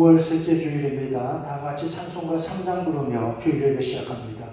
5월 셋째 주일입니다. 다 같이 찬송가 3장 부르며 주일 예배 시작합니다.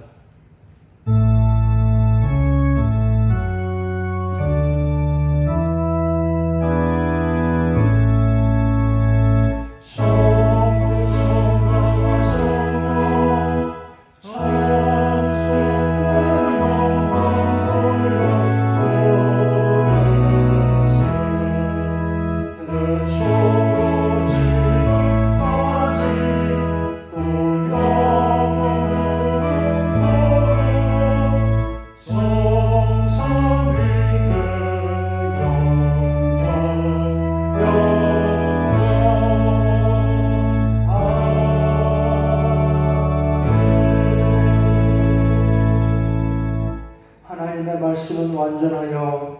하나님의 말씀은 완전하여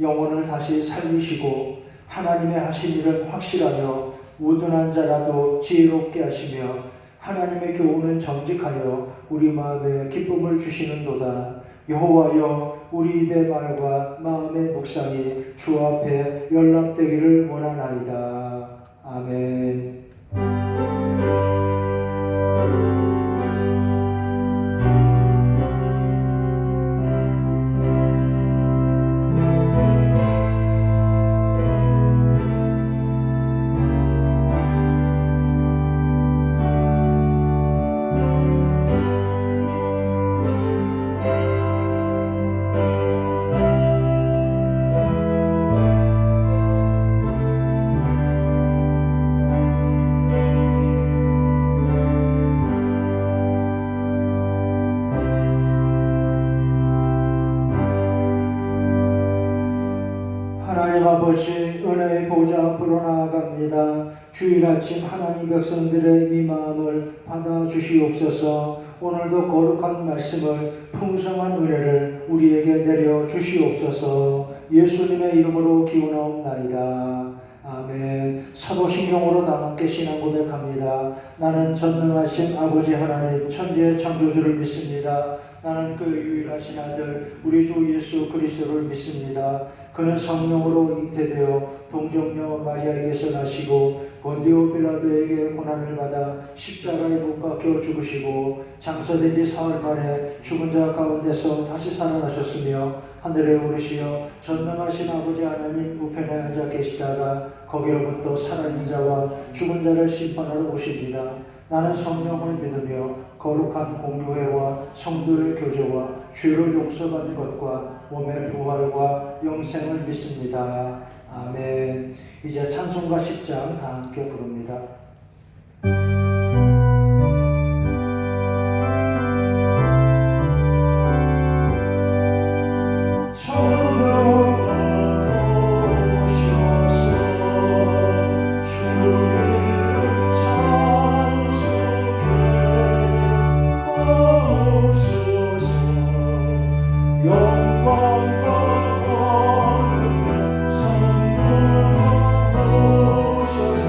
영혼을 다시 살리시고 하나님의 하신 일은 확실하여 우둔한 자라도 지혜롭게 하시며 하나님의 교훈은 정직하여 우리 마음에 기쁨을 주시는도다. 여호와여, 우리 입의 말과 마음의 묵상이 주 앞에 연락되기를 원하나이다. 아멘. 하나님 아버지, 은혜의 보좌 앞으로 나아갑니다. 주일 아침 하나님 백성들의 이 마음을 받아주시옵소서. 오늘도 거룩한 말씀을 풍성한 은혜를 우리에게 내려 주시옵소서. 예수님의 이름으로 기원하옵나이다. 아멘. 사도신경으로 다 함께 신앙 고백합니다. 나는 전능하신 아버지 하나님 천지의 창조주를 믿습니다. 나는 그 유일하신 아들 우리 주 예수 그리스도를 믿습니다. 그는 성령으로 잉태되어 동정녀 마리아에게서 나시고 본디오 빌라도에게 고난을 받아 십자가에 못 박혀 죽으시고 장사된 지 사흘 만에 죽은 자 가운데서 다시 살아나셨으며 하늘에 오르시어 전능하신 아버지 하나님 우편에 앉아 계시다가 거기로부터 살아있는 자와 죽은 자를 심판하러 오십니다. 나는 성령을 믿으며 거룩한 공교회와 성도의 교제와 죄를 용서받는 것과 몸의 부활과 영생을 믿습니다. 아멘. 이제 찬송가 10장 다 함께 부릅니다. 영광과 권능 성부가 오셔서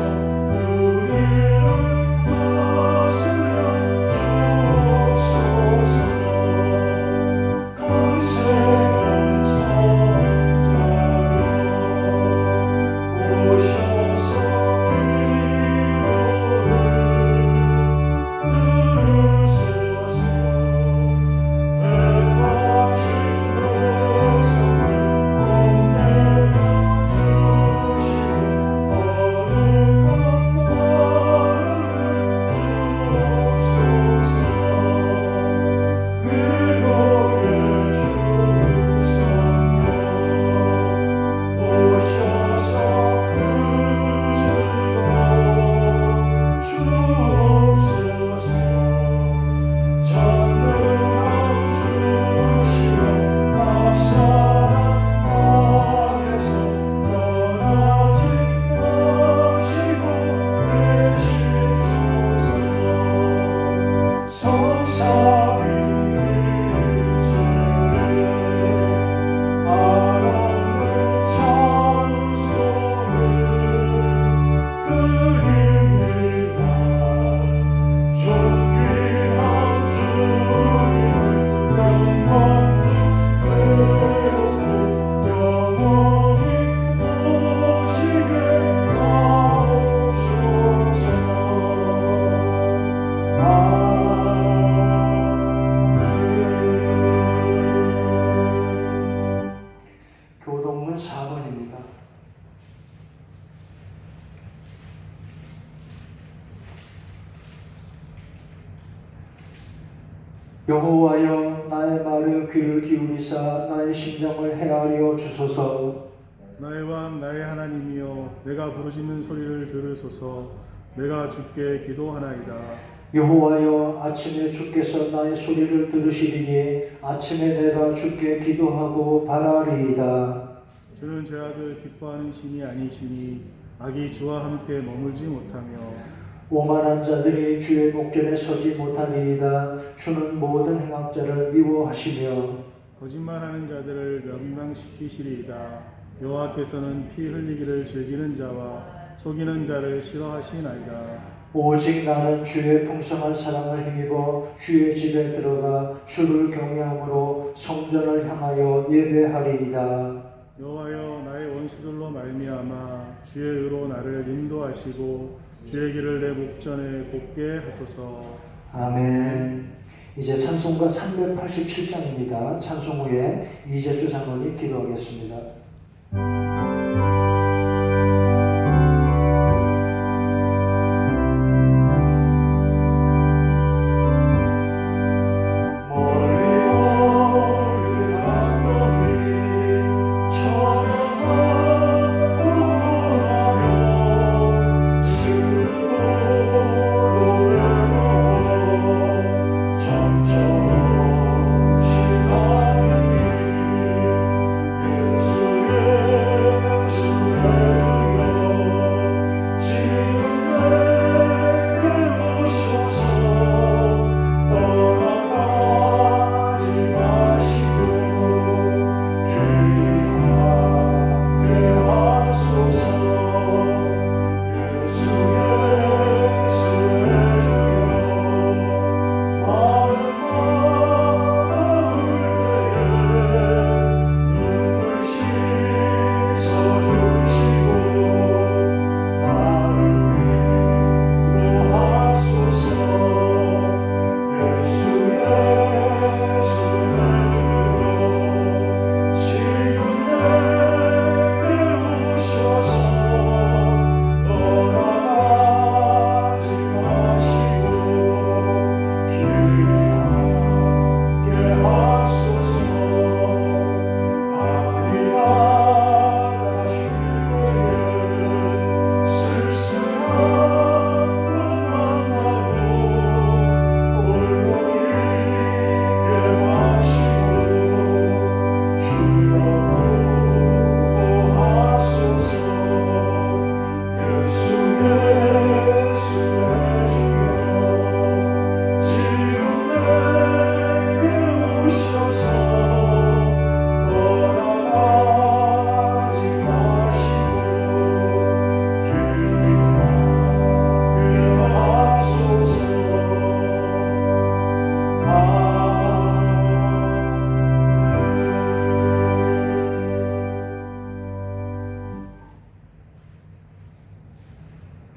답은 4번입니다. 여호와여 나의 말에 귀를 기울이사 나의 심정을 헤아려 주소서. 나의 왕 나의 하나님이여 내가 부르짖는 소리를 들으소서. 내가 주께 기도하나이다. 여호와여 아침에 주께서 나의 소리를 들으시리니 아침에 내가 주께 기도하고 바라리이다. 주는 죄악을 기뻐하는 신이 아니시니 악이 주와 함께 머물지 못하며 오만한 자들이 주의 목전에 서지 못하니이다. 주는 모든 행악자를 미워하시며 거짓말하는 자들을 멸망시키시리이다. 여호와께서는 피 흘리기를 즐기는 자와 속이는 자를 싫어하시나이다. 오직 나는 주의 풍성한 사랑을 힘입어 주의 집에 들어가 주를 경외함으로 성전을 향하여 예배하리이다. 여호와여 나의 원수들로 말미암아 주의 의로 나를 인도하시고 주의 길을 내 목전에 곱게 하소서. 아멘. 이제 찬송가 387장입니다. 찬송 후에 이재수 장로님 기도하겠습니다.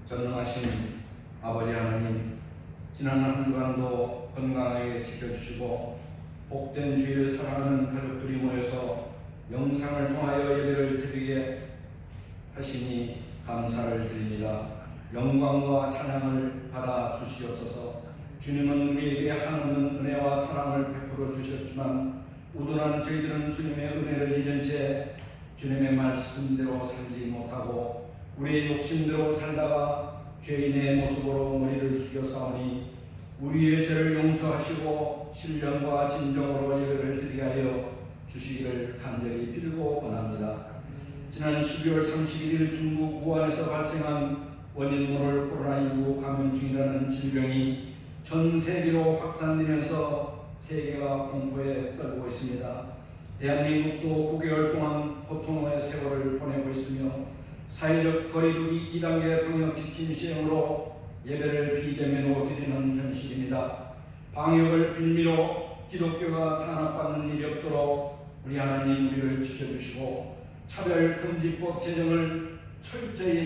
전능하신 아버지 하나님, 지난 한 주간도 건강하게 지켜주시고 복된 주일 사랑하는 가족들이 모여서 영상을 통하여 예배를 드리게 하시니 감사를 드립니다. 영광과 찬양을 받아 주시옵소서. 주님은 우리에게 한없는 은혜와 사랑을 베풀어 주셨지만 우둔한 저희들은 주님의 은혜를 잊은 채 주님의 말씀대로 살지 못하고 우리의 욕심대로 살다가 죄인의 모습으로 머리를 숙여사오니 우리의 죄를 용서하시고 신령과 진정으로 예배를 드리게 하여 주시기를 간절히 빌고 원합니다. 지난 12월 31일 중국 우한에서 발생한 원인 모를 코로나19 감염증이라는 질병이 전 세계로 확산되면서 세계가 공포에 떨고 있습니다. 대한민국도 9개월 동안 고통의 세월을 보내고 있으며 사회적 거리두기 2단계 방역 지침 시행으로 예배를 비대면으로 드리는 현실입니다. 방역을 빌미로 기독교가 탄압받는 일이 없도록 우리 하나님 우리를 지켜주시고 차별금지법 제정을 철저히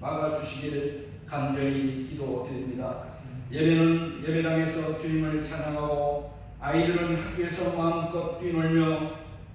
막아주시기를 간절히 기도드립니다. 예배는 예배당에서 주님을 찬양하고 아이들은 학교에서 마음껏 뛰놀며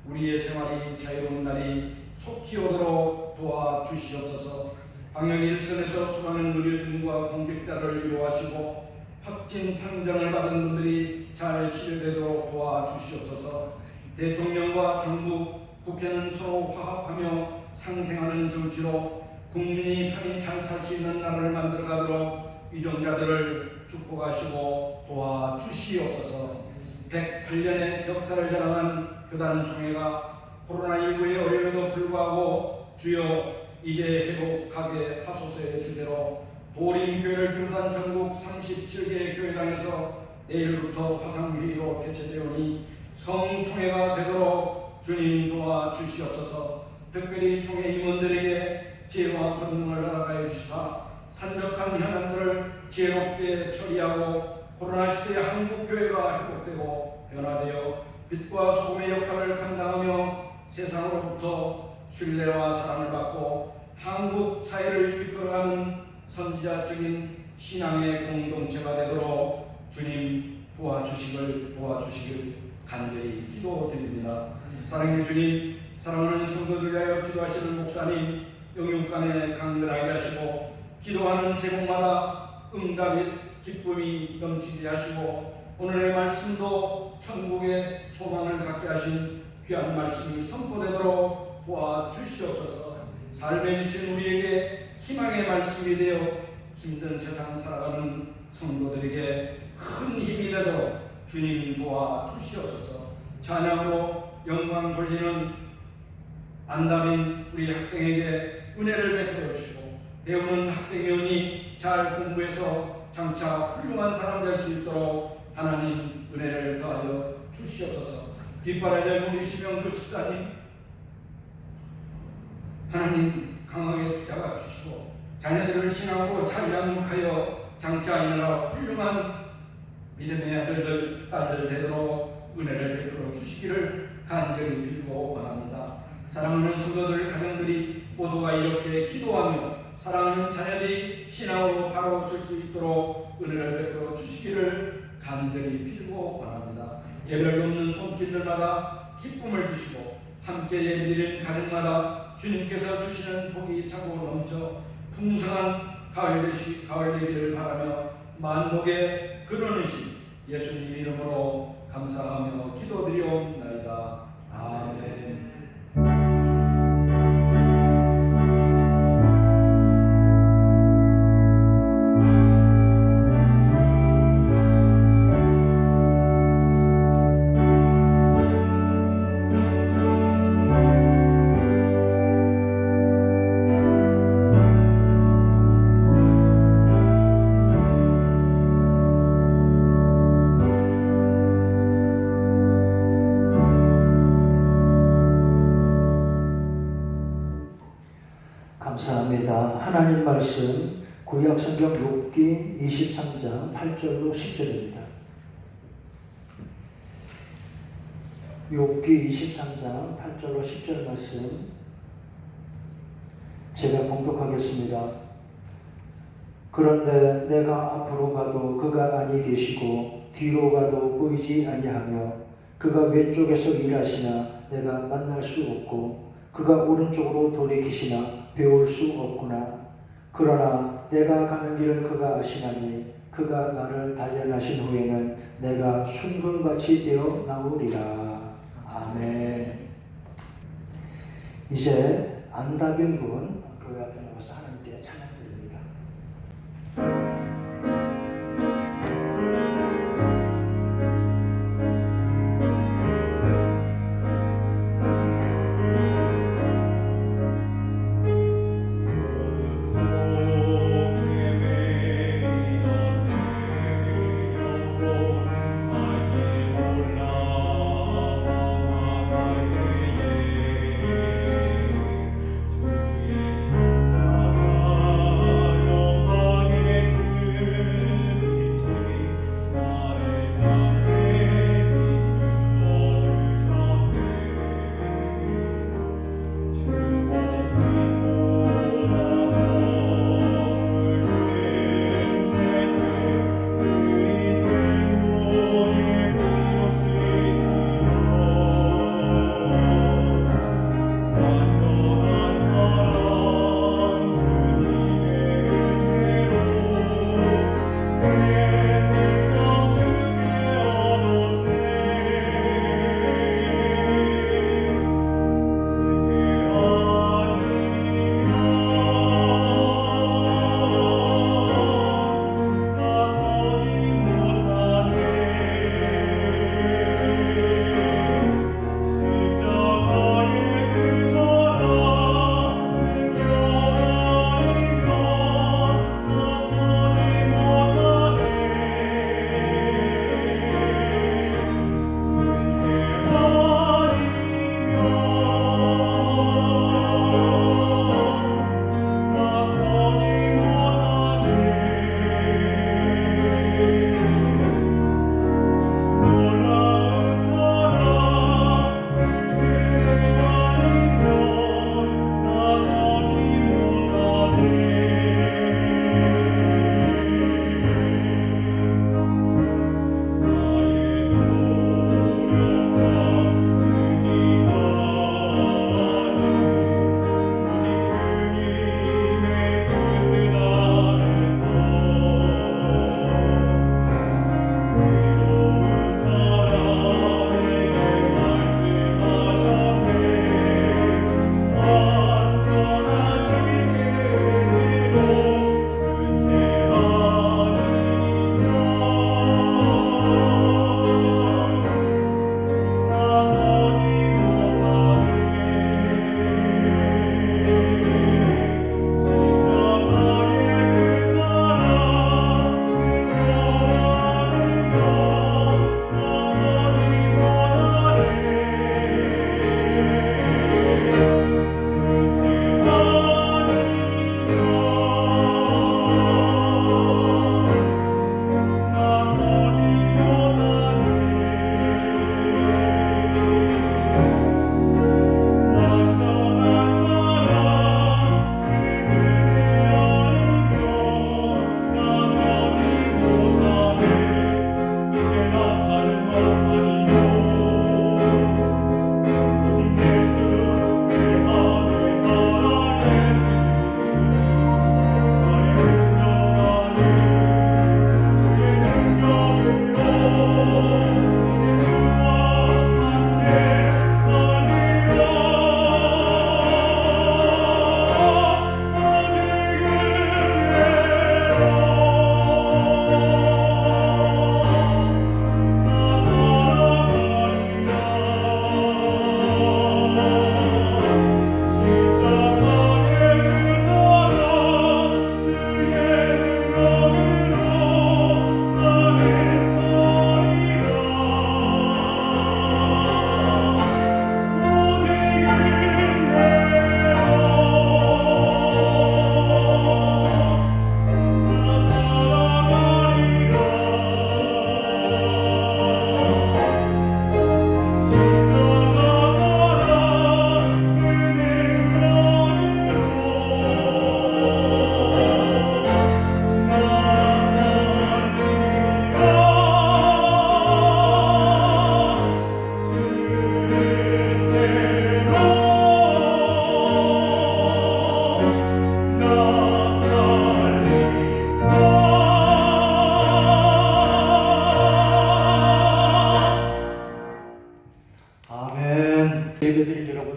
우리의 생활이 자유로운 날이 속히 오도록 도와주시옵소서. 방역 일선에서 수많은 의료진과 공직자를 위로하시고 확진 판정을 받은 분들이 잘 치료되도록 도와주시옵소서. 대통령과 정부, 국회는 서로 화합하며 상생하는 조치로 국민이 편히 잘 살 수 있는 나라를 만들어가도록 유정자들을 축복하시고 도와주시옵소서. 108년의 역사를 자랑한 교단총회가 코로나19의 어려움에도 불구하고 주여 이제 회복하게 하소서의 주대로 도림교회를 비롯한 전국 37개의 교회당에서 내일부터 화상회의로 개최되오니 성총회가 되도록 주님 도와주시옵소서. 특별히 총회 임원들에게 지혜와 권능을 허락하여 주시사 산적한 현안들을 지혜롭게 처리하고 코로나 시대의 한국교회가 회복되고 변화되어 빛과 소금의 역할을 감당하며 세상으로부터 신뢰와 사랑을 받고 한국 사회를 이끌어가는 선지자적인 신앙의 공동체가 되도록 주님 도와주시길 간절히 기도드립니다. 사랑의 주님, 사랑하는 성도들 위하여 기도하시는 목사님 영육간에 강건하게 하시고 기도하는 제목마다 응답의 기쁨이 넘치게 하시고 오늘의 말씀도 천국의 소망을 갖게 하신 귀한 말씀이 선포되도록 도와주시옵소서. 삶에 지친 우리에게 희망의 말씀이 되어 힘든 세상 살아가는 성도들에게 큰 힘이 되도록 주님 도와주시옵소서. 찬양으로 영광 돌리는 안담인 우리 학생에게 은혜를 베풀어 주시고 배우는 학생의 은이 잘 공부해서 장차 훌륭한 사람 될 수 있도록 하나님 은혜를 더하여 주시옵소서. 뒷바라지 우리 심영주 집사님 하나님 강하게 붙잡아 주시고 자녀들을 신앙으로 잘 양육하여 장차 이 나라 훌륭한 믿음의 아들들 딸들 되도록 은혜를 베풀어 주시기를 간절히 빌고 원합니다. 사랑하는 성도들 가정들이 모두가 이렇게 기도하며 사랑하는 자녀들이 신앙으로 바로 설 수 있도록 은혜를 베풀어 주시기를 간절히 빌고 원합니다. 예배를 돕는 손길들마다 기쁨을 주시고 함께 예배드리는 가정마다 주님께서 주시는 복이 차고 넘쳐 풍성한 가을 되기를 바라며 만복의 근원이신 예수님 이름으로 감사하며 기도드리옵나이다. 아멘. 감사합니다. 하나님 말씀 구약성경 욥기 23장 8절로 10절입니다. 욥기 23장 8절로 10절 말씀 제가 봉독하겠습니다. 그런데 내가 앞으로 가도 그가 아니 계시고 뒤로 가도 보이지 아니하며 그가 왼쪽에서 일하시나 내가 만날 수 없고 그가 오른쪽으로 돌이키시나 배울 수 없구나. 그러나 내가 가는 길을 그가 아시나니 그가 나를 단련하신 후에는 내가 순금같이 되어 나오리라. 아멘. 이제 안다빈 군 교회 앞에 나와서 하나님께 찬양드립니다. 주의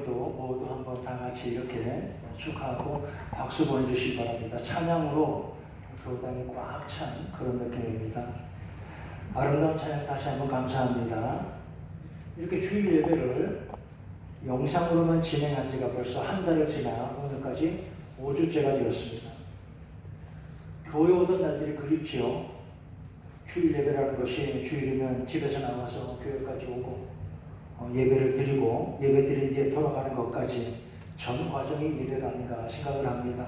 여러분도 모두 한번 다 같이 이렇게 축하하고 박수 보내주시기 바랍니다. 찬양으로 교당이 꽉 찬 그런 느낌입니다. 아름다운 찬양 다시 한번 감사합니다. 이렇게 주일 예배를 영상으로만 진행한 지가 벌써 한 달을 지나 오늘까지 5주째가 되었습니다. 교회 오던 날들이 그립지요. 주일 예배라는 것이 주일이면 집에서 나와서 교회까지 오고 예배를 드리고 예배 드린 뒤에 돌아가는 것까지 전 과정이 예배가 아닌가 생각을 합니다.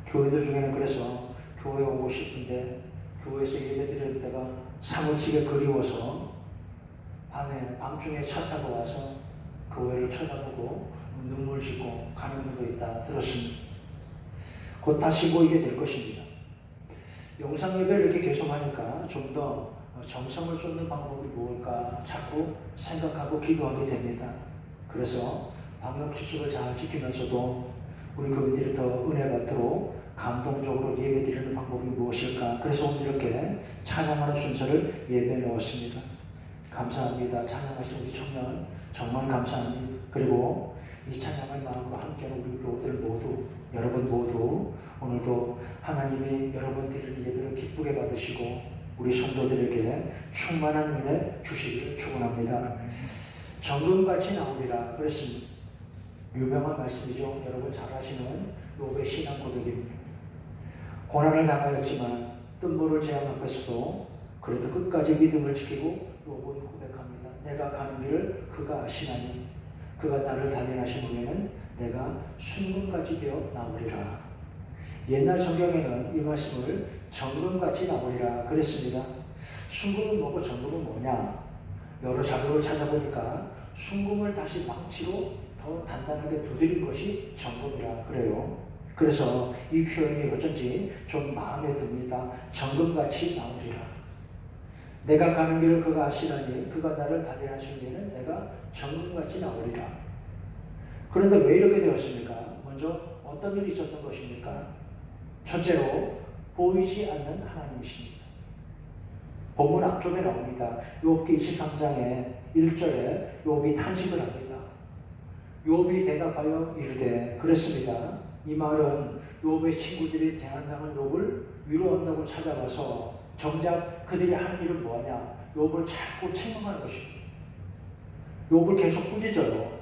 교회들 중에는 그래서 교회 오고 싶은데 교회에서 예배 드릴 때가 사무치게 그리워서 밤중에 차 타고 와서 교회를 쳐다보고 눈물 짓고 가는 분도 있다 들었습니다. 곧 다시 모이게 될 것입니다. 영상 예배를 이렇게 계속하니까 좀 더 정성을 쏟는 방법이 무엇일까 자꾸 생각하고 기도하게 됩니다. 그래서 방역 수칙을 잘 지키면서도 우리 교인들이 더 은혜 받도록 감동적으로 예배 드리는 방법이 무엇일까? 그래서 오늘 이렇게 찬양하는 순서를 예배에 넣었습니다. 감사합니다. 찬양하신 우리 청년 정말 감사합니다. 그리고 이 찬양을 마음으로 함께하는 우리 교우들 모두 여러분 모두 오늘도 하나님이 여러분 드리는 예배를 기쁘게 받으시고 우리 성도들에게 충만한 은혜 주시기를 축원합니다. 정금같이 나오리라 그랬습니다. 유명한 말씀이죠. 여러분 잘 아시는 욥의 신앙 고백입니다. 고난을 당하였지만 뜬모를 재앙 앞에서도 그래도 끝까지 믿음을 지키고 욥은 고백합니다. 내가 가는 길을 그가 아시나니 그가 나를 단련하신 후에는 내가 순금같이 되어 나오리라. 옛날 성경에는 이 말씀을 정금같이 나오리라 그랬습니다. 순금은 뭐고 정금은 뭐냐? 여러 자료를 찾아보니까 순금을 다시 망치로 더 단단하게 두드린 것이 정금이라 그래요. 그래서 이 표현이 어쩐지 좀 마음에 듭니다. 정금같이 나오리라. 내가 가는 길을 그가 아시나니 그가 나를 단련하신 뒤에는 내가 정금같이 나오리라. 그런데 왜 이렇게 되었습니까? 먼저 어떤 일이 있었던 것입니까? 첫째로 보이지 않는 하나님이십니다. 본문 앞쪽에 나옵니다. 욥기 23장에 1절에 욥이 탄식을 합니다. 욥이 대답하여 이르되 그랬습니다. 이 말은 욥의 친구들이 재난당한 욥을 위로한다고 찾아와서 정작 그들이 하는 일은 뭐하냐? 욥을 자꾸 책망하는 것입니다. 욥을 계속 꾸짖어요.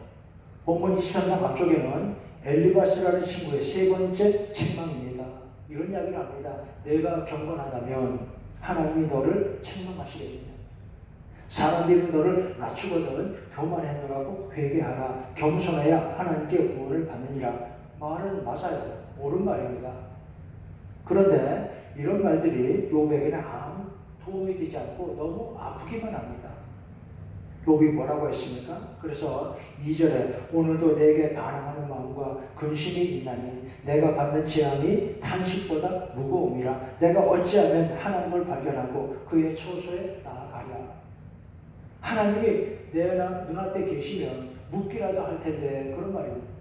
본문 23장 앞쪽에는 엘리바스라는 친구의 세 번째 책망입니다. 이런 이야기를 합니다. 내가 경건하다면 하나님이 너를 책망하시겠느냐? 사람들이 너를 낮추거든 교만했노라고 회개하라. 겸손해야 하나님께 구원을 받느니라. 말은 맞아요. 옳은 말입니다. 그런데 이런 말들이 욥에게는 아무 도움이 되지 않고 너무 아프기만 합니다. 욥이 뭐라고 했습니까? 그래서 2절에 오늘도 내게 반항하는 마음과 근심이 있나니 내가 받는 재앙이 탄식보다 무거움이라. 내가 어찌하면 하나님을 발견하고 그의 처소에 나아가랴. 하나님이 내 눈앞에 계시면 묻기라도 할 텐데 그런 말입니다.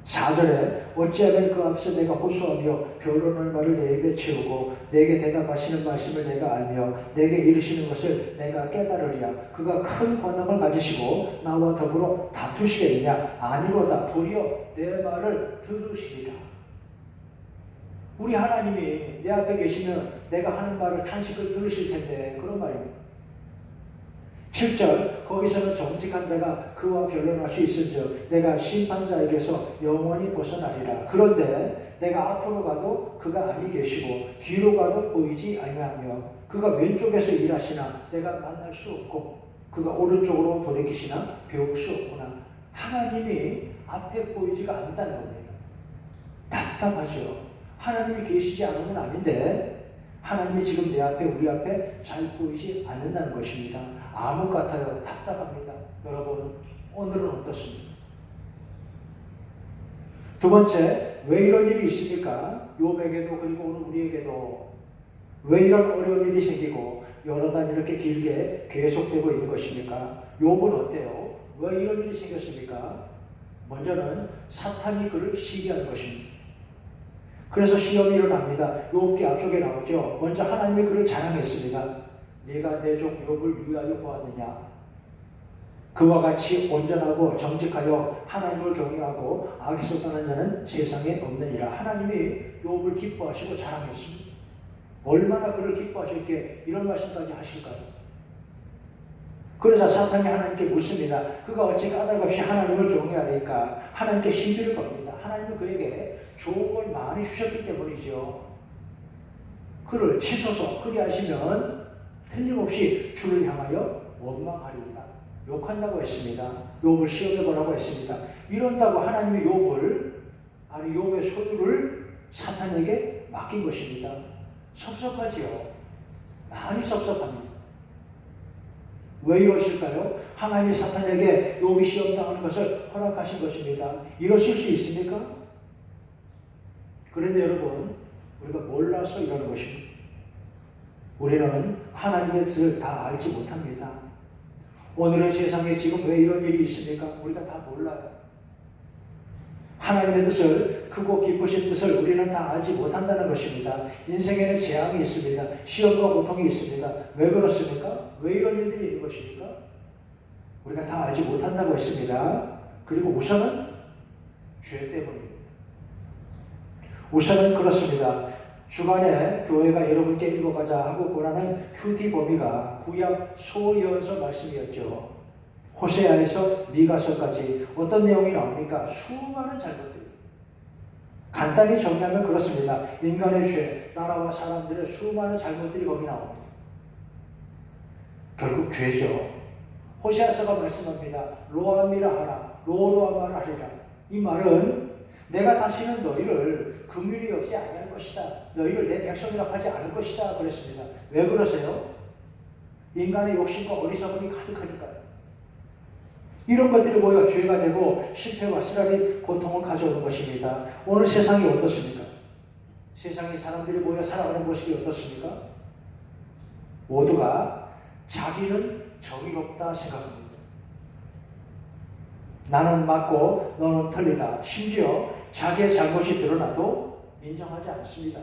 4절에 어찌하면 그 앞서 내가 호소하며 변론할 말을 내 입에 채우고 내게 대답하시는 말씀을 내가 알며 내게 이르시는 것을 내가 깨달으랴. 그가 큰 권능을 가지시고 나와 더불어 다투시겠느냐? 아니로다. 도리어 내 말을 들으시리라. 우리 하나님이 내 앞에 계시면 내가 하는 말을 탄식을 들으실 텐데 그런 말입니다. 7절 거기서는 정직한 자가 그와 변론할 수 있은즉 내가 심판자에게서 영원히 벗어나리라. 그런데 내가 앞으로 가도 그가 아니 계시고 뒤로 가도 보이지 아니하며 그가 왼쪽에서 일하시나 내가 만날 수 없고 그가 오른쪽으로 돌이키시나 배울 수 없구나. 하나님이 앞에 보이지가 않는다는 겁니다. 답답하죠. 하나님이 계시지 않은 건 아닌데 하나님이 지금 내 앞에 우리 앞에 잘 보이지 않는다는 것입니다. 암흑 같아요. 답답합니다. 여러분 오늘은 어떻습니까? 두 번째, 왜 이런 일이 있습니까? 욥에게도 그리고 오늘 우리에게도 왜 이런 어려운 일이 생기고 여러 단 이렇게 길게 계속되고 있는 것입니까? 욥은 어때요? 왜 이런 일이 생겼습니까? 먼저는 사탄이 그를 시기하는 것입니다. 그래서 시험이 일어납니다. 욥기 앞쪽에 나오죠. 먼저 하나님이 그를 자랑했습니다. 네가 내 종 욥을 유하여 보았느냐? 그와 같이 온전하고 정직하여 하나님을 경외하고 악에서 떠난 자는 세상에 없느니라. 하나님이 욥을 기뻐하시고 자랑했습니다. 얼마나 그를 기뻐하실게 이런 말씀까지 하실까요? 그러자 사탄이 하나님께 묻습니다. 그가 어찌 까닭없이 하나님을 경외하니까 하나님께 시비를 겁니다. 하나님은 그에게 좋은 걸 많이 주셨기 때문이죠. 그를 치소서. 그리하시면 틀림없이 주를 향하여 원망하리이다. 욕한다고 했습니다. 욥을 시험해보라고 했습니다. 이런다고 하나님이 욥의 소유를 사탄에게 맡긴 것입니다. 섭섭하지요. 많이 섭섭합니다. 왜 이러실까요? 하나님이 사탄에게 욥이 시험당하는 것을 허락하신 것입니다. 이러실 수 있습니까? 그런데 여러분, 우리가 몰라서 이러는 것입니다. 우리는 하나님의 뜻을 다 알지 못합니다. 오늘은 세상에 지금 왜 이런 일이 있습니까? 우리가 다 몰라요. 하나님의 뜻을, 크고 깊으신 뜻을 우리는 다 알지 못한다는 것입니다. 인생에는 재앙이 있습니다. 시험과 고통이 있습니다. 왜 그렇습니까? 왜 이런 일들이 있는 것입니까? 우리가 다 알지 못한다고 했습니다. 그리고 우선은 죄 때문입니다. 우선은 그렇습니다. 주간에 교회가 여러분께 읽어가자 하고 권하는 큐티 범위가 구약 소예언서 말씀이었죠. 호세아에서 미가서까지 어떤 내용이 나옵니까? 수많은 잘못들. 간단히 정리하면 그렇습니다. 인간의 죄, 나라와 사람들의 수많은 잘못들이 거기 나옵니다. 결국 죄죠. 호세아서가 말씀합니다. 로아미라 하라, 로로아마라 하리라. 이 말은 내가 다시는 너희를 긍휼히 여기지 아니할 것이다. 너희를 내 백성이라고 하지 않을 것이다. 그랬습니다. 왜 그러세요? 인간의 욕심과 어리석음이 가득하니까요. 이런 것들이 모여 죄가 되고 실패와 쓰라린 고통을 가져오는 것입니다. 오늘 세상이 어떻습니까? 세상에 사람들이 모여 살아가는 모습이 어떻습니까? 모두가 자기는 정의롭다 생각합니다. 나는 맞고 너는 틀리다. 심지어 자기의 잘못이 드러나도 인정하지 않습니다.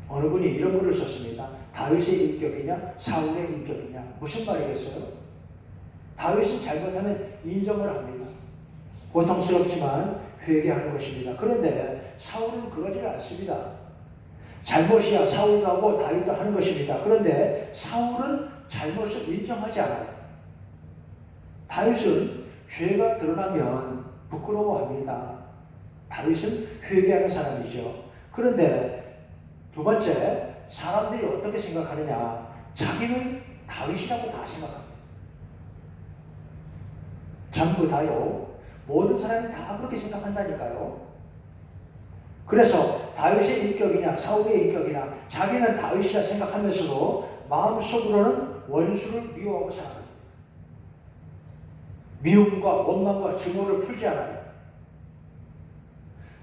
어느 분이 이런 글을 썼습니다. 다윗의 인격이냐 사울의 인격이냐. 무슨 말이겠어요? 다윗은 잘못하면 인정을 합니다. 고통스럽지만 회개하는 것입니다. 그런데 사울은 그러지를 않습니다. 잘못이야 사울도 하고 다윗도 하는 것입니다. 그런데 사울은 잘못을 인정하지 않아요. 다윗은 죄가 드러나면 부끄러워합니다. 다윗은 회개하는 사람이죠. 그런데 두 번째, 사람들이 어떻게 생각하느냐. 자기는 다윗이라고 다 생각합니다. 전부 다요. 모든 사람이 다 그렇게 생각한다니까요. 그래서 다윗의 인격이냐 사울의 인격이냐 자기는 다윗이라 생각하면서도 마음속으로는 원수를 미워하고 살아갑니다. 미움과 원망과 증오를 풀지 않아요.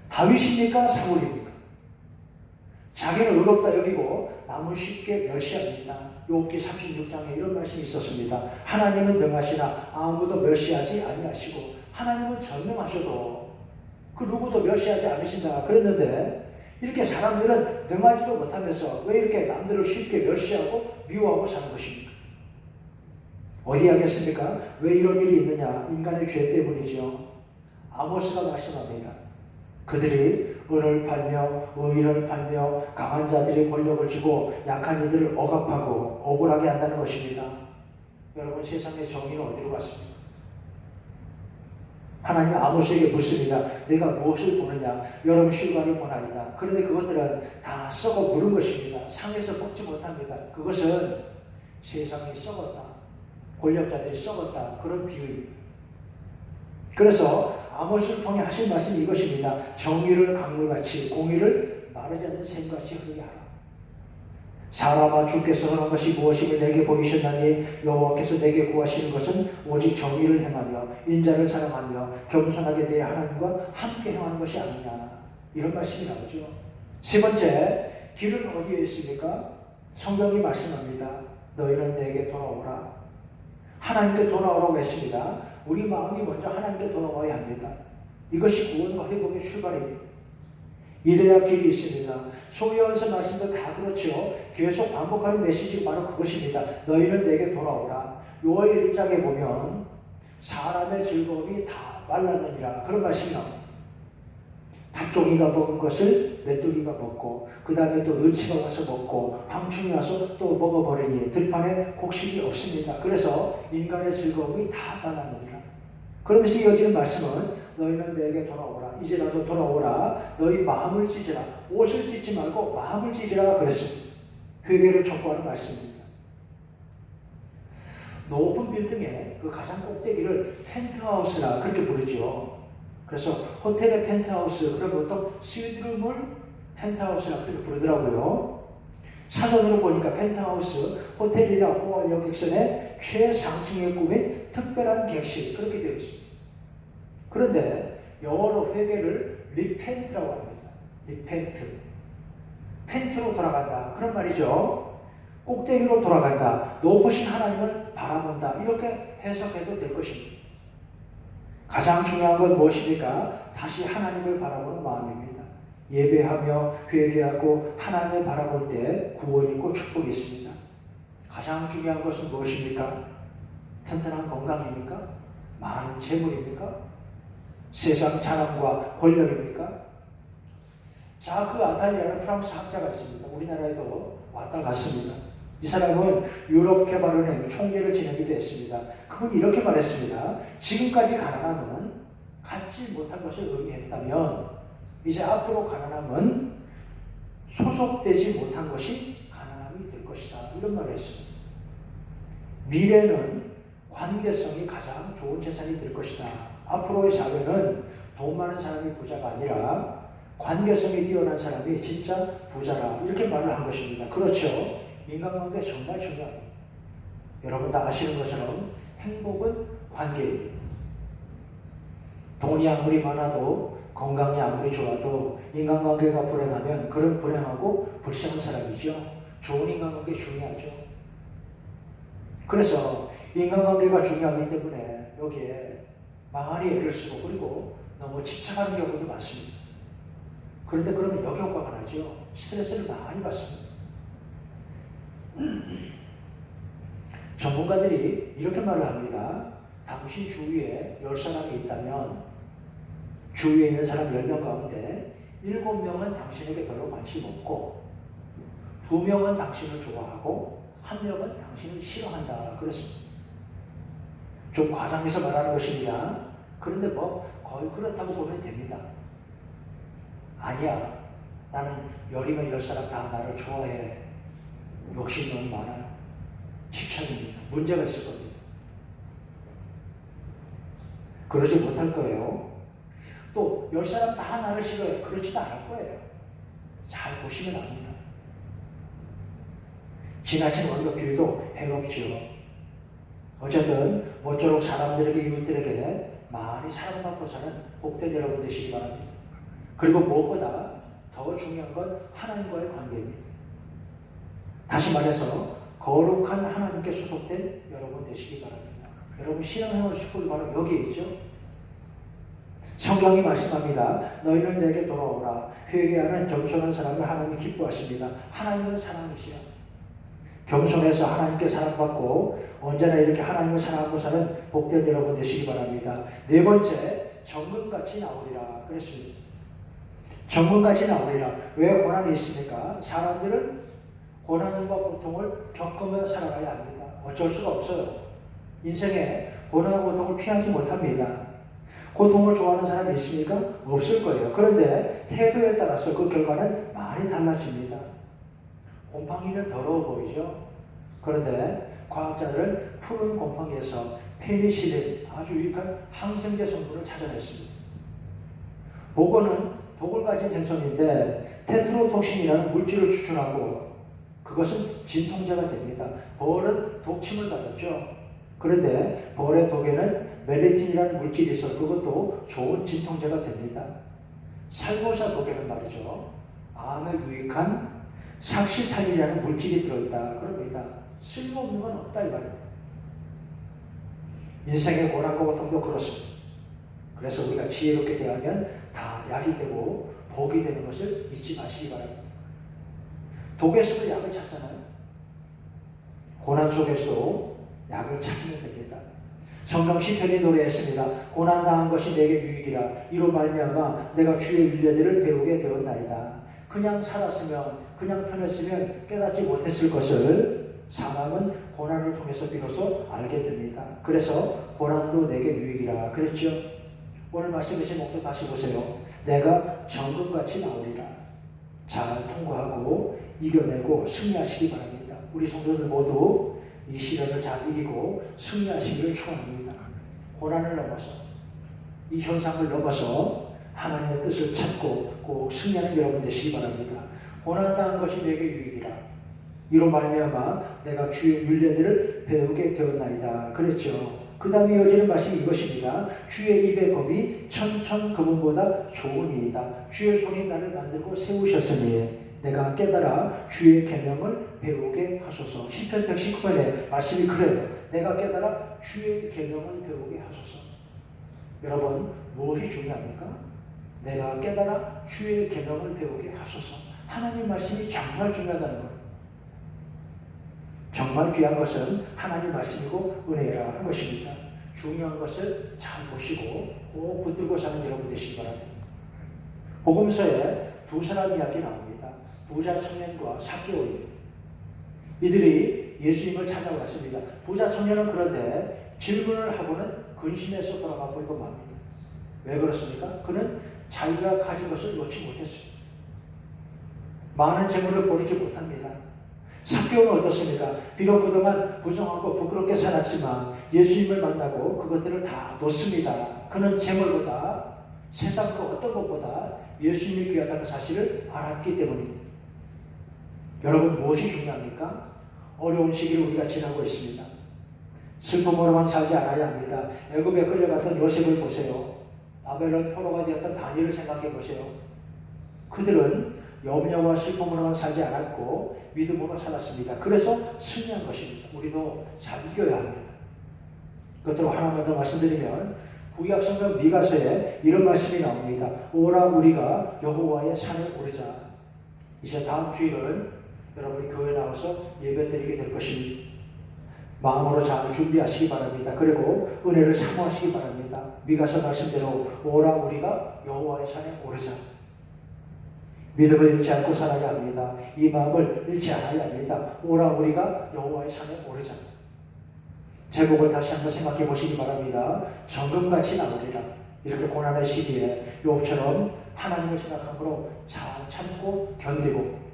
다윗입니까? 사울입니까? 자기는 의롭다 여기고 남은 쉽게 멸시합니다. 욥기 36장에 이런 말씀이 있었습니다. 하나님은 능하시나 아무도 멸시하지 아니하시고 하나님은 전능하셔도 그 누구도 멸시하지 않으신다 그랬는데 이렇게 사람들은 능하지도 못하면서 왜 이렇게 남들을 쉽게 멸시하고 미워하고 사는 것입니까? 어디 하겠습니까? 왜 이런 일이 있느냐? 인간의 죄 때문이죠. 아모스가 말씀합니다. 그들이 은을 팔며 의인을 팔며 강한 자들이 권력을 쥐고 약한 이들을 억압하고 억울하게 한다는 것입니다. 여러분 세상의 정의는 어디로 갔습니까? 하나님 아모스에게 묻습니다. 내가 무엇을 보느냐? 여름 휴가를 보나이다. 그런데 그것들은 다 썩어 무른 것입니다. 상에서 먹지 못합니다. 그것은 세상이 썩었다. 권력자들이 썩었다. 그런 비유입니다. 그래서 아모스를 통해 하신 말씀이 이것입니다. 정의를 강물같이 공의를 마르지 않는 샘같이 흐르게 하라. 사람아 주께서 하는 것이 무엇이며 내게 보이셨나니 여호와께서 내게 구하시는 것은 오직 정의를 행하며 인자를 사랑하며 겸손하게 내 하나님과 함께 행하는 것이 아니냐. 이런 말씀이 나오죠. 세 번째, 길은 어디에 있습니까? 성경이 말씀합니다. 너희는 내게 돌아오라. 하나님께 돌아오라고 했습니다. 우리 마음이 먼저 하나님께 돌아와야 합니다. 이것이 구원과 회복의 출발입니다. 이래야 길이 있습니다. 소위원서 말씀도 다 그렇죠. 계속 반복하는 메시지가 바로 그것입니다. 너희는 내게 돌아오라. 요엘 1장에 보면 사람의 즐거움이 다 말랐느니라 그런 말씀이 나옵니다. 팥종이가 먹은 것을 메뚜기가 먹고 그 다음에 또 을치가 와서 먹고 황충이 와서 또 먹어버리니 들판에 곡식이 없습니다. 그래서 인간의 즐거움이 다 말랐느니라. 그러면서 이어지는 말씀은 너희는 내게 돌아오라. 이제라도 돌아오라. 너희 마음을 찢으라. 옷을 찢지 말고 마음을 찢으라 그랬습니다. 회개를 촉구하는 말씀입니다. 높은 빌딩의 그 가장 꼭대기를 펜트하우스라 그렇게 부르죠. 그래서 호텔의 펜트하우스, 그리고 보통 스위트룸을 펜트하우스라 그렇게 부르더라고요. 사전으로 보니까 펜트하우스, 호텔이나 호화 여객선의 최상층에 꾸민 특별한 객실 그렇게 되어 있습니다. 그런데 영어로 회개를 리펜트라고 합니다. 리펜트. 펜트로 돌아간다. 그런 말이죠. 꼭대기로 돌아간다. 높으신 하나님을 바라본다. 이렇게 해석해도 될 것입니다. 가장 중요한 건 무엇입니까? 다시 하나님을 바라보는 마음입니다. 예배하며 회개하고 하나님을 바라볼 때 구원이 있고 축복이 있습니다. 가장 중요한 것은 무엇입니까? 튼튼한 건강입니까? 많은 재물입니까? 세상 자랑과 권력입니까? 자, 그 아탈리아는 프랑스 학자가 있습니다. 우리나라에도 왔다 갔습니다. 이 사람은 유럽개발은행 총재를 지내기도 했습니다. 그분이 이렇게 말했습니다. 지금까지 가난함은 갖지 못한 것을 의미했다면 이제 앞으로 가난함은 소속되지 못한 것이 가난함이 될 것이다. 이런 말을 했습니다. 미래는 관계성이 가장 좋은 재산이 될 것이다. 앞으로의 사회는 돈 많은 사람이 부자가 아니라 관계성이 뛰어난 사람이 진짜 부자라. 이렇게 말을 한 것입니다. 그렇죠. 인간관계 정말 중요합니다. 여러분 다 아시는 것처럼 행복은 관계입니다. 돈이 아무리 많아도 건강이 아무리 좋아도 인간관계가 불행하면 그런 불행하고 불쌍한 사람이죠. 좋은 인간관계 중요하죠. 그래서 인간관계가 중요하기 때문에 여기에 많이 애를 쓰고 그리고 너무 집착하는 경우도 많습니다. 그런데 그러면 역효과가 나죠. 스트레스를 많이 받습니다. 전문가들이 이렇게 말을 합니다. 당신 주위에 10사람이 있다면 주위에 있는 사람 10명 가운데 7명은 당신에게 별로 관심 없고 2명은 당신을 좋아하고 1명은 당신을 싫어한다. 그렇습니다. 좀 과장해서 말하는 것입니다. 그런데 뭐 거의 그렇다고 보면 됩니다. 아니야. 나는 10이면 10사람 다 나를 좋아해. 욕심이 너무 많아요. 집착입니다. 문제가 있을 겁니다. 그러지 못할 거예요. 또 10사람 다 나를 싫어해. 그렇지도 않을 거예요. 잘 보시면 압니다. 지나친 완벽주의도 해롭지요. 어쨌든 모쪼록 사람들에게 이웃들에게 많이 사랑받고 사는 복된 여러분 되시기 바랍니다. 그리고 무엇보다 더 중요한 건 하나님과의 관계입니다. 다시 말해서 거룩한 하나님께 소속된 여러분 되시기 바랍니다. 여러분 신앙생활 축복이 바로 여기에 있죠. 성경이 말씀합니다. 너희는 내게 돌아오라. 회개하는 겸손한 사람을 하나님이 기뻐하십니다. 하나님은 사랑이시라. 겸손해서 하나님께 사랑받고 언제나 이렇게 하나님을 사랑하고 사는 복된 여러분 되시기 바랍니다. 네 번째, 정금같이 나오리라 그랬습니다. 정금같이 나오리라. 왜 고난이 있습니까? 사람들은 고난과 고통을 겪으며 살아가야 합니다. 어쩔 수가 없어요. 인생에 고난과 고통을 피하지 못합니다. 고통을 좋아하는 사람이 있습니까? 없을 거예요. 그런데 태도에 따라서 그 결과는 많이 달라집니다. 곰팡이는 더러워 보이죠? 그런데 과학자들은 푸른 곰팡이에서 페니실린 아주 유익한 항생제 성분을 찾아냈습니다. 보고는 독을 가진 생선인데 테트로톡신이라는 물질을 추출하고 그것은 진통제가 됩니다. 벌은 독침을 받았죠. 그런데 벌의 독에는 멜리틴이라는 물질이 있어 그것도 좋은 진통제가 됩니다. 살모사 독에는 말이죠. 암에 유익한 sak시탈린이라는 물질이 들어있다. 그럽니다. 쓸모없는 건 없다 이 말입니다. 인생의 고난과 고통도 그렇습니다. 그래서 우리가 지혜롭게 대하면 다 약이 되고 복이 되는 것을 잊지 마시기 바랍니다. 독에서도 약을 찾잖아요. 고난 속에서도 약을 찾으면 됩니다. 성경 시편이 노래했습니다. 고난당한 것이 내게 유익이라. 이로 말미암아 내가 주의 윤례들을 배우게 되었나이다. 그냥 살았으면, 그냥 편했으면 깨닫지 못했을 것을 사람은 고난을 통해서 비로소 알게 됩니다. 그래서 고난도 내게 유익이라 그랬죠. 오늘 말씀의 제목도 다시 보세요. 내가 정금같이 나오리라. 잘 통과하고 이겨내고 승리하시기 바랍니다. 우리 성도들 모두 이 시련을 잘 이기고 승리하시기를 축원합니다. 고난을 넘어서, 이 현상을 넘어서 하나님의 뜻을 찾고 꼭 승리하는 여러분 되시기 바랍니다. 고난당한 것이 내게 유익이라. 이로 말미암아 내가 주의 윤례들을 배우게 되었나이다 그랬죠. 그 다음에 이어지는 말씀이 이것입니다. 주의 입의 법이 천천금은보다 좋으니이다. 주의 손이 나를 만들고 세우셨으니 내가 깨달아 주의 계명을 배우게 하소서. 시편 119편에 말씀이 그래요. 내가 깨달아 주의 계명을 배우게 하소서. 여러분, 무엇이 중요합니까? 내가 깨달아 주의 계명을 배우게 하소서. 하나님 말씀이 정말 중요하다는 거예요. 정말 귀한 것은 하나님 말씀이고 은혜라 하는 것입니다. 중요한 것을 잘 보시고 꼭 붙들고 사는 여러분 되시기 바랍니다. 복음서에 두 사람 이야기 나옵니다. 부자 청년과 삭개오입니다. 이들이 예수님을 찾아왔습니다. 부자 청년은 그런데 질문을 하고는 근심해서 돌아가 버리고 맙니다. 왜 그렇습니까? 그는 자기가 가진 것을 놓지 못했습니다. 많은 재물을 버리지 못합니다. 삭개오는 어떻습니까? 비록 그동안 부정하고 부끄럽게 살았지만 예수님을 만나고 그것들을 다 놓습니다. 그는 재물보다 세상 그 어떤 것보다 예수님이 귀하다는 사실을 알았기 때문입니다. 여러분, 무엇이 중요합니까? 어려운 시기를 우리가 지나고 있습니다. 슬픔으로만 살지 않아야 합니다. 애굽에 끌려갔던 요셉을 보세요. 바벨론 포로가 되었던 다니엘을 생각해 보세요. 그들은 염려와 슬픔으로만 살지 않았고 믿음으로 살았습니다. 그래서 승리한 것입니다. 우리도 잘 이겨야 합니다. 그것으로 하나만 더 말씀드리면 구약성경 미가서에 이런 말씀이 나옵니다. 오라 우리가 여호와의 산에 오르자. 이제 다음 주일은 여러분이 교회 나와서 예배드리게 될 것입니다. 마음으로 잘 준비하시기 바랍니다. 그리고 은혜를 사모하시기 바랍니다. 미가서 말씀대로 오라 우리가 여호와의 산에 오르자. 믿음을 잃지 않고 살아야 합니다. 이 마음을 잃지 않아야 합니다. 오라 우리가 여호와의 산에 오르자. 제목을 다시 한번 생각해 보시기 바랍니다. 정금같이 나오리라. 이렇게 고난의 시기에 욥처럼 하나님을 생각함으로 잘 참고 견디고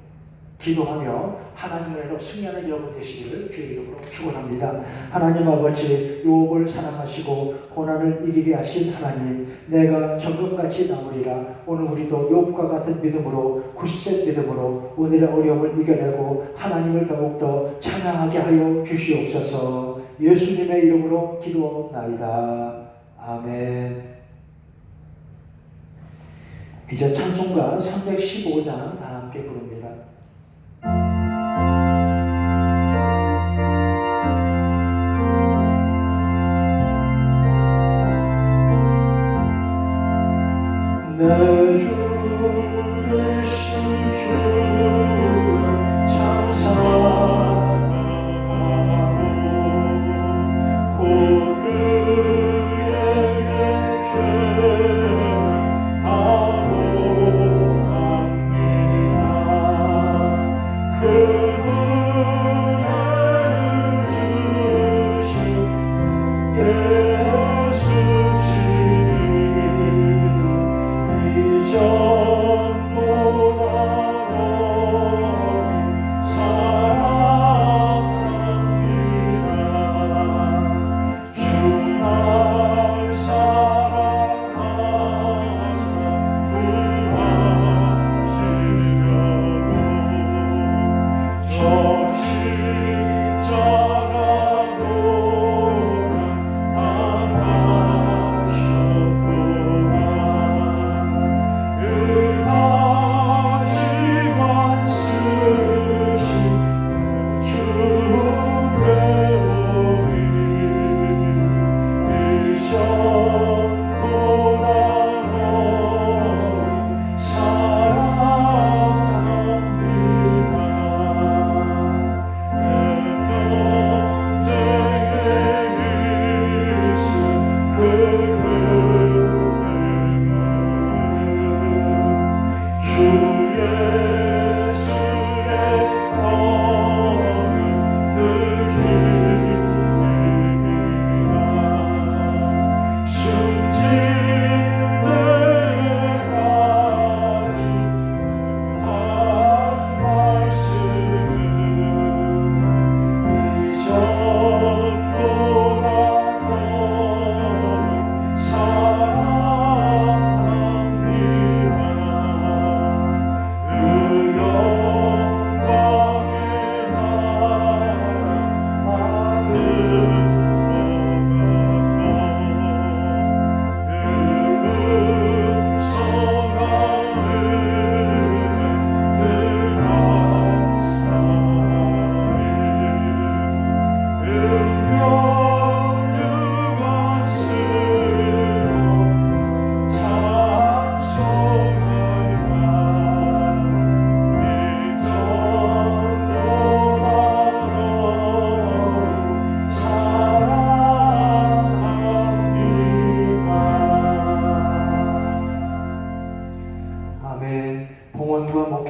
기도하며 하나님 은혜로 승리하는 여러분 되시기를 주의 이름으로 축원합니다. 하나님 아버지, 욥을 사랑하시고 고난을 이기게 하신 하나님, 내가 정금같이 나오리라. 오늘 우리도 욥과 같은 믿음으로, 굳센 믿음으로 오늘의 어려움을 이겨내고 하나님을 더욱더 찬양하게 하여 주시옵소서. 예수님의 이름으로 기도하옵나이다. 아멘. 이제 찬송가 315장 다 함께 부릅니다. 내 주 되신 주 참 사랑하고 곧 그에게 죄 사모합니다. 그 은혜를 주신 예수시니 이전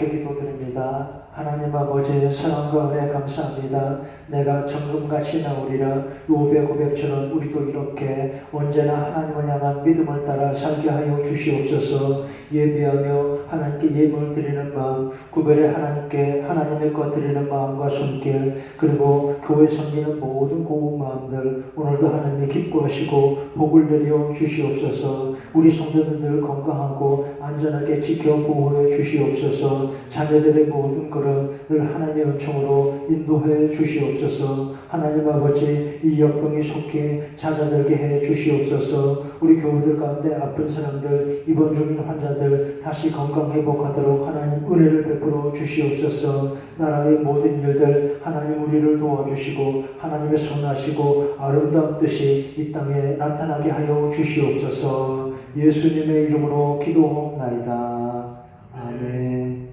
주목해 기도드립니다. 하나님 아버지 사랑과 은혜 감사합니다. 내가 정금같이 나오리라. 요배 고백처럼 우리도 이렇게 언제나 하나님을 향한 믿음을 따라 살게 하여 주시옵소서. 예비하며 하나님께 예물을 드리는 마음, 구별해 하나님께 하나님의 것 드리는 마음과 손길, 그리고 교회 섬기는 모든 고운 마음들 오늘도 하나님이 기뻐하시고 복을 내려 주시옵소서. 우리 성도들 건강하고 안전하게 지켜 보호해 주시옵소서. 자녀들의 모든 걸음 늘 하나님의 은총으로 인도해 주시옵소서. 하나님 아버지 이 역병이 속히 잦아들게 해 주시옵소서. 우리 교우들 가운데 아픈 사람들, 입원 중인 환자들 다시 건강 회복하도록 하나님 은혜를 베풀어 주시옵소서. 나라의 모든 일들 하나님 우리를 도와주시고 하나님의 선하시고 아름다운 뜻이 이 땅에 나타나게 하여 주시옵소서. 예수님의 이름으로 기도하옵나이다. 아멘.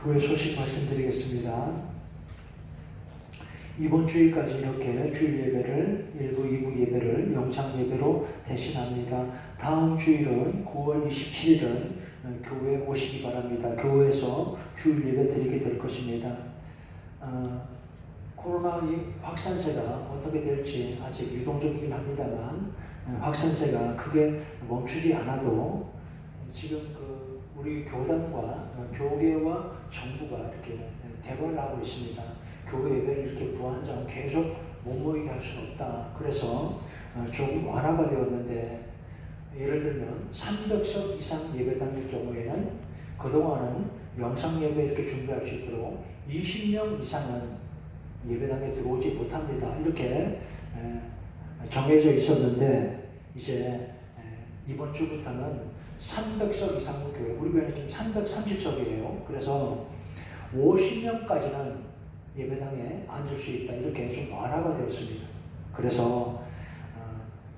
교회 소식 말씀드리겠습니다. 이번 주일까지 이렇게 주일 예배를 1부, 2부 예배를 영상 예배로 대신합니다. 다음 주일은 9월 27일은 교회에 오시기 바랍니다. 교회에서 주일 예배 드리게 될 것입니다. 코로나 확산세가 어떻게 될지 아직 유동적이긴 합니다만 확산세가 크게 멈추지 않아도 지금 우리 교단과 교계와 정부가 이렇게 대화를 하고 있습니다. 교회 예배를 이렇게 무한정 계속 못 모이게 할 수는 없다. 그래서 조금 완화가 되었는데 예를 들면 300석 이상 예배당일 경우에는 그동안은 영상 예배 이렇게 준비할 수 있도록 20명 이상은 예배당에 들어오지 못합니다. 이렇게 정해져 있었는데 이제 이번 주부터는 300석 이상 교회, 우리 교회는 지금 330석이에요. 그래서 50명까지는 예배당에 앉을 수 있다. 이렇게 좀 완화가 되었습니다. 그래서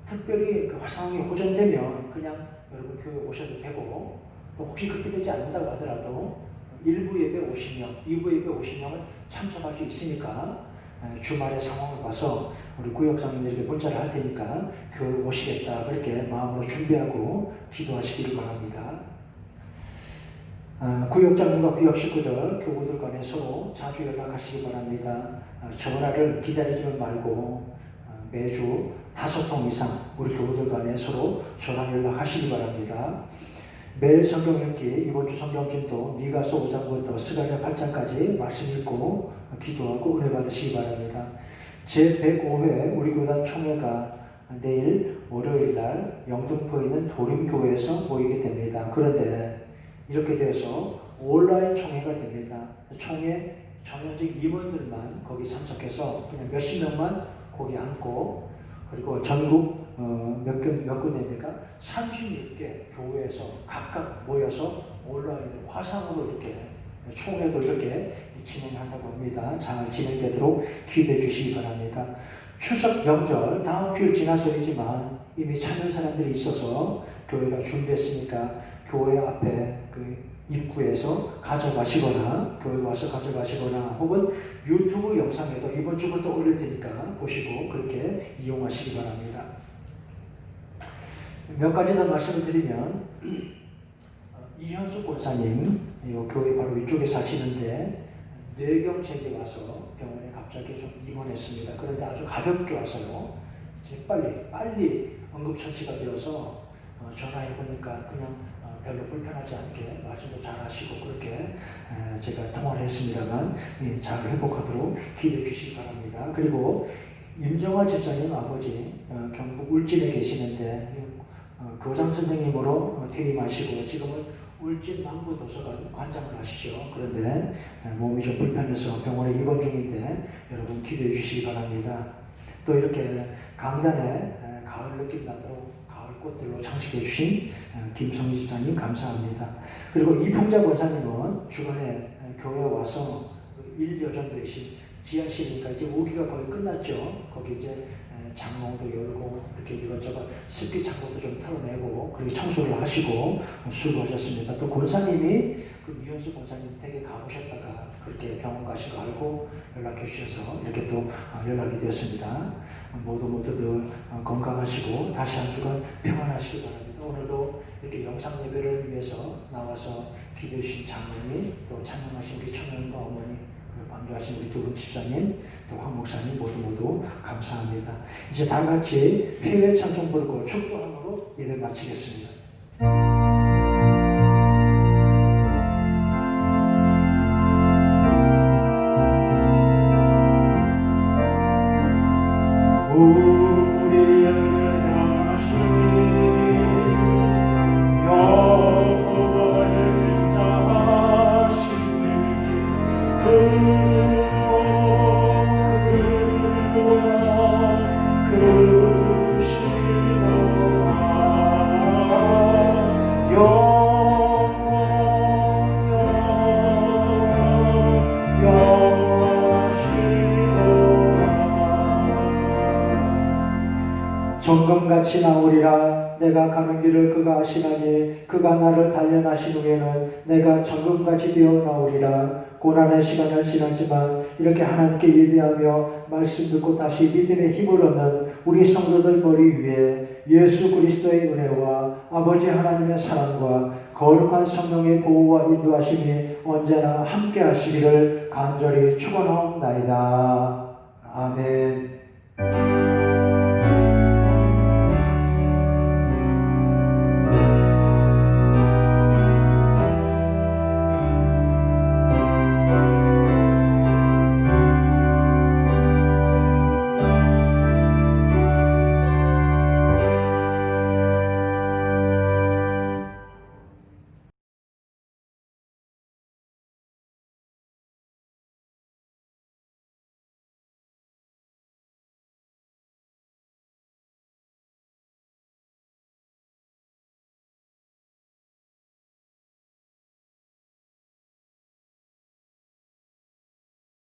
특별히 그 상황이 호전되면 그냥 여러분 교회 오셔도 되고, 또 혹시 그렇게 되지 않는다고 하더라도 1부 예배 50명, 2부 예배 50명은 참석할 수 있으니까 주말에 상황을 봐서 우리 구역장님들에게 문자를 할 테니까 교회 오시겠다 그렇게 마음으로 준비하고 기도하시기를 바랍니다. 구역장님과 구역 식구들, 교우들 간에 서로 자주 연락하시기 바랍니다. 전화를 기다리지 말고 매주 5통 이상 우리 교우들 간에 서로 전화 연락하시기 바랍니다. 매일 성경 읽기, 이번 주 성경진도 미가서 5장부터 스가랴 8장까지 말씀 읽고 기도하고 은혜 받으시기 바랍니다. 제105회 우리 교단 총회가 내일 월요일 날 영등포에 있는 도림교회에서 모이게 됩니다. 그런데 이렇게 되어서 온라인 총회가 됩니다. 총회 전현직 임원들만 거기 참석해서 그냥 몇십 명만 거기 앉고, 그리고 전국 몇 군데입니까? 36개 교회에서 각각 모여서 온라인으로 화상으로 이렇게 총회도 이렇게 진행한다고 합니다. 잘 진행되도록 기대해 주시기 바랍니다. 추석 명절 다음 주일 지나서이지만 이미 찾는 사람들이 있어서 교회가 준비했으니까 교회 앞에 그 입구에서 가져가시거나 교회 와서 가져가시거나 혹은 유튜브 영상에도 이번 주부터 올릴 테니까 보시고 그렇게 이용하시기 바랍니다. 몇 가지 더 말씀을 드리면 이현숙 권사님 교회 바로 이쪽에 사시는데 뇌경색이 와서 병원에 갑자기 좀 입원했습니다. 그런데 아주 가볍게 와서요. 빨리 응급처치가 되어서 전화해 보니까 그냥 별로 불편하지 않게 말씀도 잘 하시고 그렇게 제가 통화를 했습니다만 잘 회복하도록 기대해 주시기 바랍니다. 그리고 임정화 집사님 아버지 경북 울진에 계시는데 교장 선생님으로 퇴임하시고 지금은 울진 남부도서관 관장을 하시죠. 그런데 몸이 좀 불편해서 병원에 입원 중인데 여러분 기도해 주시기 바랍니다. 또 이렇게 강단에 가을 느낌 나도록 가을 꽃들로 장식해 주신 김성희 집사님 감사합니다. 그리고 이풍자 권사님은 주간에 교회에 와서 일여전도이신 지하실이니까 이제 우기가 거의 끝났죠. 거기 이제 장롱도 열고 이렇게 이것저것 습기 창고도 좀 털어내고 그리고 청소를 하시고 수고하셨습니다. 또 권사님이 그 이현수 권사님 댁에 가보셨다가 그렇게 병원 가신 거 알고 연락해 주셔서 이렇게 또 연락이 되었습니다. 모두들 건강하시고 다시 한 주간 평안하시기 바랍니다. 또 오늘도 이렇게 영상 예배를 위해서 나와서 기도해 주신 장로님, 또 찬양하신 우리 청년과 어머니, 그리고 반주하신 우리 두 분 집사님, 또 황 목사님 모두 감사합니다. 이제 다 같이 회외 찬송 부르고 축도함으로 예배 마치겠습니다. 우리를 향하신 여호와를 인자하신 정금같이 나오리라. 내가 가는 길을 그가 아시나니 그가 나를 단련하신 후에는 내가 정금같이 되어 나오리라. 고난의 시간을 지나지만 이렇게 하나님께 예배하며 말씀 듣고 다시 믿음의 힘을 얻는 우리 성도들 머리 위에 예수 그리스도의 은혜와 아버지 하나님의 사랑과 거룩한 성령의 보호와 인도하심이 언제나 함께 하시기를 간절히 축원하옵나이다. 아멘.